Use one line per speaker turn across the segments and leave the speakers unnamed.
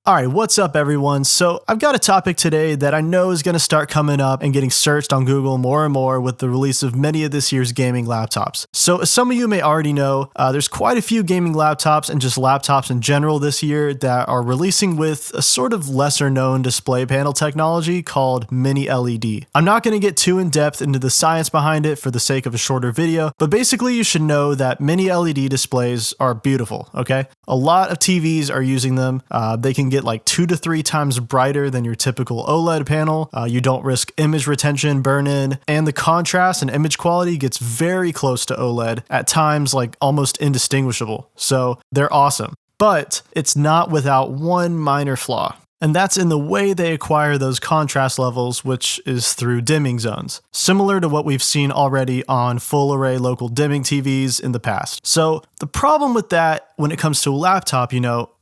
All right, what's up everyone? So I've got a topic today that I know is going to start coming up and getting searched on Google more and more with the release of many of this year's gaming laptops. So as some of you may already know, there's quite a few gaming laptops and just laptops in general this year that are releasing with a sort of lesser known display panel technology called Mini LED. I'm not going to get too in depth into the science behind it for the sake of a shorter video, but basically you should know that Mini LED displays are beautiful, okay? A lot of TVs are using them. They can get like 2 to 3 times brighter than your typical OLED panel. You don't risk image retention, burn-in, and the contrast and image quality gets very close to OLED, at times like almost indistinguishable. So they're awesome. But it's not without one minor flaw. And that's in the way they acquire those contrast levels, which is through dimming zones, similar to what we've seen already on full array local dimming TVs in the past. So the problem with that when it comes to a laptop,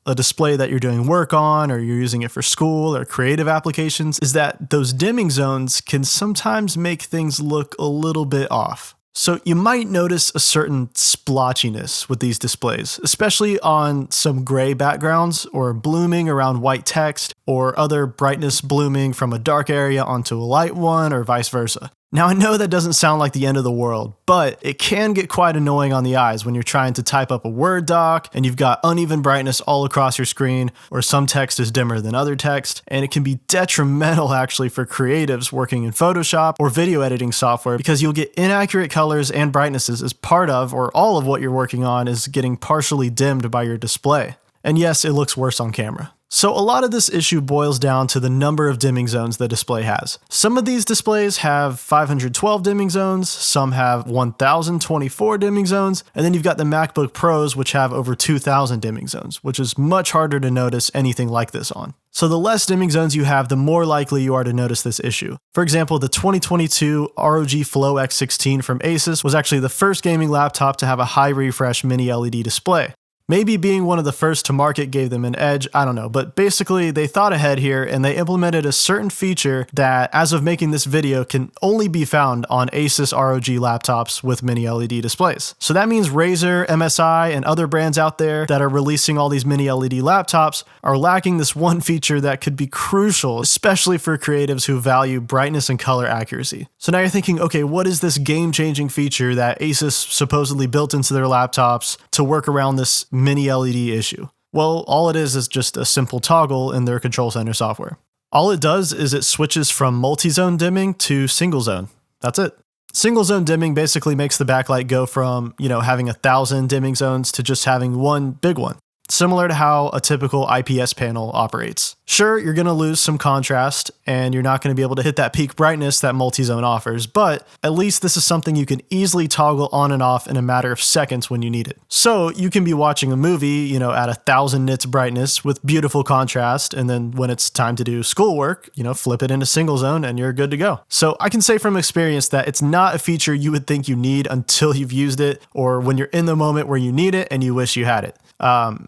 a display that you're doing work on or you're using it for school or creative applications, is that those dimming zones can sometimes make things look a little bit off. So you might notice a certain splotchiness with these displays, especially on some gray backgrounds or blooming around white text or other brightness blooming from a dark area onto a light one or vice versa. Now I know that doesn't sound like the end of the world, but it can get quite annoying on the eyes when you're trying to type up a Word doc and you've got uneven brightness all across your screen, or some text is dimmer than other text, and it can be detrimental actually for creatives working in Photoshop or video editing software because you'll get inaccurate colors and brightnesses as part of or all of what you're working on is getting partially dimmed by your display. And yes, it looks worse on camera. So a lot of this issue boils down to the number of dimming zones the display has. Some of these displays have 512 dimming zones, some have 1024 dimming zones, and then you've got the MacBook Pros which have over 2000 dimming zones, which is much harder to notice anything like this on. So the less dimming zones you have, the more likely you are to notice this issue. For example, the 2022 ROG Flow X16 from Asus was actually the first gaming laptop to have a high refresh mini LED display. Maybe being one of the first to market gave them an edge, I don't know, but basically they thought ahead here and they implemented a certain feature that, as of making this video, can only be found on Asus ROG laptops with mini LED displays. So that means Razer, MSI, and other brands out there that are releasing all these mini LED laptops are lacking this one feature that could be crucial, especially for creatives who value brightness and color accuracy. So now you're thinking, okay, what is this game-changing feature that Asus supposedly built into their laptops to work around this mini LED issue? Well, all it is just a simple toggle in their control center software. All it does is it switches from multi-zone dimming to single zone. That's it. Single zone dimming basically makes the backlight go from, having 1,000 dimming zones to just having one big one. Similar to how a typical IPS panel operates. Sure, you're going to lose some contrast and you're not going to be able to hit that peak brightness that multi-zone offers, but at least this is something you can easily toggle on and off in a matter of seconds when you need it. So you can be watching a movie, at 1,000 nits brightness with beautiful contrast, and then when it's time to do schoolwork, flip it into single zone and you're good to go. So I can say from experience that it's not a feature you would think you need until you've used it, or when you're in the moment where you need it and you wish you had it.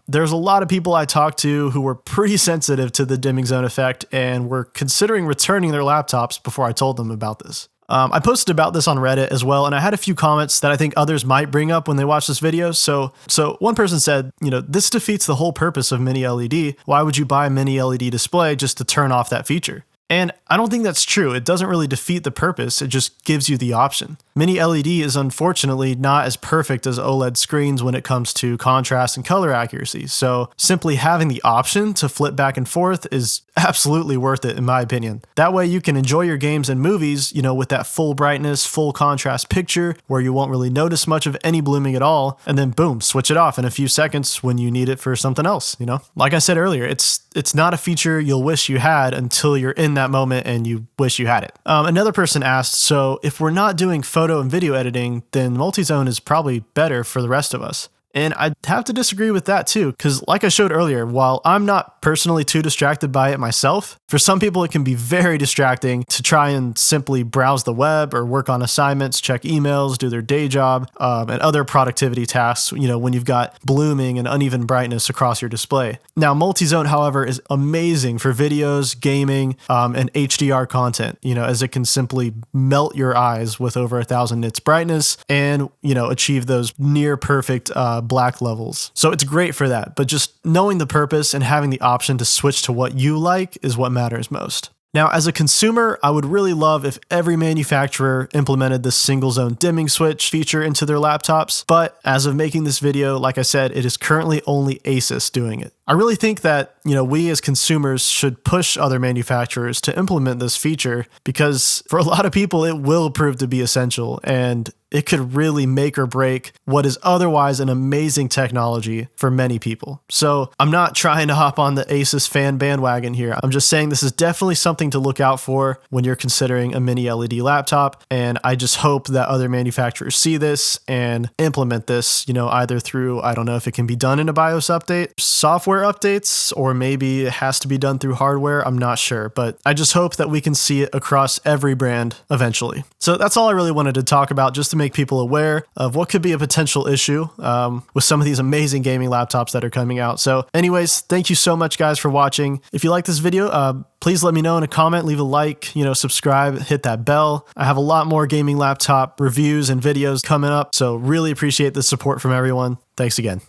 There's a lot of people I talked to who were pretty sensitive to the dimming zone effect and were considering returning their laptops before I told them about this. I posted about this on Reddit as well, and I had a few comments that I think others might bring up when they watch this video. So one person said, this defeats the whole purpose of mini LED. Why would you buy a mini LED display just to turn off that feature? And I don't think that's true. It doesn't really defeat the purpose, it just gives you the option. Mini LED is unfortunately not as perfect as OLED screens when it comes to contrast and color accuracy, so simply having the option to flip back and forth is absolutely worth it in my opinion. That way you can enjoy your games and movies, with that full brightness, full contrast picture where you won't really notice much of any blooming at all, and then boom, switch it off in a few seconds when you need it for something else, Like I said earlier, it's not a feature you'll wish you had until you're in that moment and you wish you had it. Another person asked, so if we're not doing photo and video editing, then multi-zone is probably better for the rest of us. And I'd have to disagree with that too, because like I showed earlier, while I'm not personally too distracted by it myself, for some people it can be very distracting to try and simply browse the web or work on assignments, check emails, do their day job, and other productivity tasks, when you've got blooming and uneven brightness across your display. Now, multi-zone, however, is amazing for videos, gaming, and HDR content, as it can simply melt your eyes with over 1,000 nits brightness and, achieve those near perfect black levels. So it's great for that, but just knowing the purpose and having the option to switch to what you like is what matters most. Now, as a consumer, I would really love if every manufacturer implemented this single zone dimming switch feature into their laptops, but as of making this video, like I said, it is currently only Asus doing it. I really think that, we as consumers should push other manufacturers to implement this feature because for a lot of people, it will prove to be essential and it could really make or break what is otherwise an amazing technology for many people. So I'm not trying to hop on the Asus fan bandwagon here. I'm just saying this is definitely something to look out for when you're considering a mini LED laptop. And I just hope that other manufacturers see this and implement this, either through, I don't know if it can be done in a BIOS update, software updates, or maybe it has to be done through hardware. I'm not sure, but I just hope that we can see it across every brand eventually. So that's all I really wanted to talk about, just to make people aware of what could be a potential issue with some of these amazing gaming laptops that are coming out. So anyways, thank you so much guys for watching. If you like this video, please let me know in a comment, leave a like, subscribe, hit that bell. I have a lot more gaming laptop reviews and videos coming up, so really appreciate the support from everyone. Thanks again.